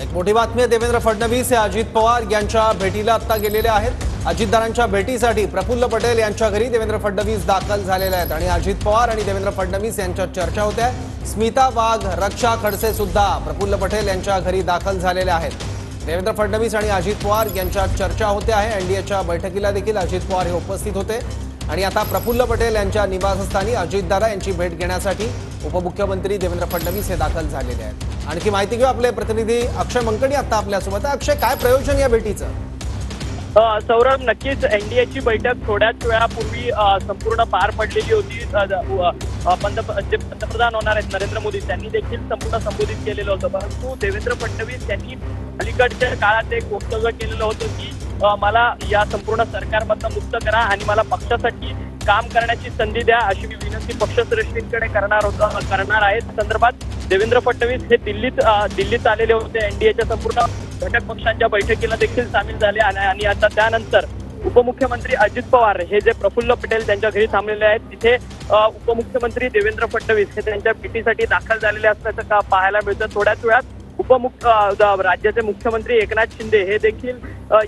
एक मोठी बातमी आहे। देवेंद्र फडणवीस हे अजित पवार यांच्या भेटीला आता गेलेले आहेत। अजितदारांच्या भेटीसाठी प्रफुल्ल पटेल यांच्या घरी देवेंद्र फडणवीस दाखल झालेले आहेत आणि अजित पवार आणि देवेंद्र फडणवीस यांच्यात चर्चा होते आहे। स्मिता वाघ, रक्षा खडसे सुद्धा प्रफुल्ल पटेल यांच्या घरी दाखल झालेले आहेत। देवेंद्र फडणवीस आणि अजित पवार यांच्यात चर्चा होते आहे। एनडीएच्या बैठकीला देखील अजित पवार हे उपस्थित होते आणि आता प्रफुल्ल पटेल यांच्या निवासस्थानी अजितदादा यांची भेट घेण्यासाठी उपमुख्यमंत्री देवेंद्र फडणवीस हे दाखल झालेले आहेत। आणखी माहिती घेऊ आपले प्रतिनिधी अक्षय मंकणी आता आपल्यासोबत आहे। अक्षय, काय प्रयोजन या भेटीचं? सौरभ, नक्कीच एनडीएची बैठक थोड्याच वेळापूर्वी संपूर्ण पार पडलेली होती। पंतप्रधान होणार आहेत नरेंद्र मोदी त्यांनी देखील संपूर्ण संबोधित केलेलं होतं, परंतु देवेंद्र फडणवीस यांनी अलीकडच्या काळात एक वक्तव्य केलेलं होतं की मला या संपूर्ण सरकारमधनं मुक्त करा आणि मला पक्षासाठी काम करण्याची संधी द्या, अशी मी विनंती पक्षश्रेष्ठींकडे करणार आहे। संदर्भात देवेंद्र फडणवीस हे दिल्लीत आलेले होते। एनडीएच्या संपूर्ण घटक पक्षांच्या बैठकीला देखील सामील झाले आणि आता त्यानंतर उपमुख्यमंत्री अजित पवार हे जे प्रफुल्ल पटेल त्यांच्या घरी थांबलेले आहेत, तिथे उपमुख्यमंत्री देवेंद्र फडणवीस हे त्यांच्या भेटीसाठी दाखल झालेले असल्याचं पाहायला मिळतं। थोड्याच वेळात राज्याचे मुख्यमंत्री एकनाथ शिंदे हे देखील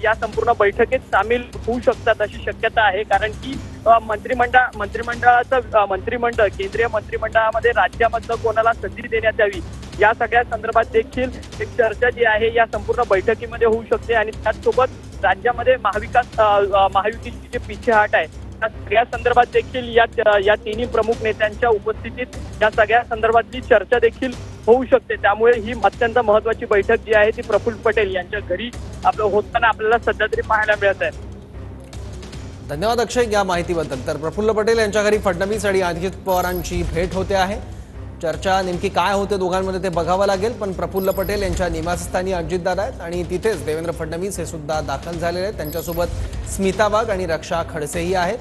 या संपूर्ण बैठकीत सामील होऊ शकतात अशी शक्यता आहे, कारण की मंत्रिमंडळ केंद्रीय मंत्रिमंडळामध्ये राज्यामधलं कोणाला संधी देण्यात यावी या सगळ्या संदर्भात देखील एक चर्चा जी आहे या संपूर्ण बैठकीमध्ये होऊ शकते। आणि त्याचसोबत राज्यामध्ये महायुतीची जी पिछेहाट आहे या सगळ्या संदर्भात देखील या तिन्ही प्रमुख नेत्यांच्या उपस्थितीत या सगळ्या संदर्भातली चर्चा देखील होऊ शकते। त्यामुळे ही अत्यंत महत्वाची बैठक जी आहे ती प्रफुल्ल पटेल यांच्या घरी होताना आपल्याला सध्या तरी पाहायला मिळत आहे। धन्यवाद अक्षय या माहितीबद्दल। तर प्रफुल्ल पटेल यांच्या घरी फडणवीस आणि अजित पवारांची भेट होते आहे। चर्चा नेमकी काय होते दोघांमध्ये ते बघावं लागेल, पण प्रफुल्ल पटेल यांच्या निवासस्थानी अजितदादा आहेत आणि तिथेच देवेंद्र फडणवीस हे सुद्धा दाखल झालेले आहेत। त्यांच्यासोबत स्मिता वाघ आणि रक्षा खडसेही आहेत।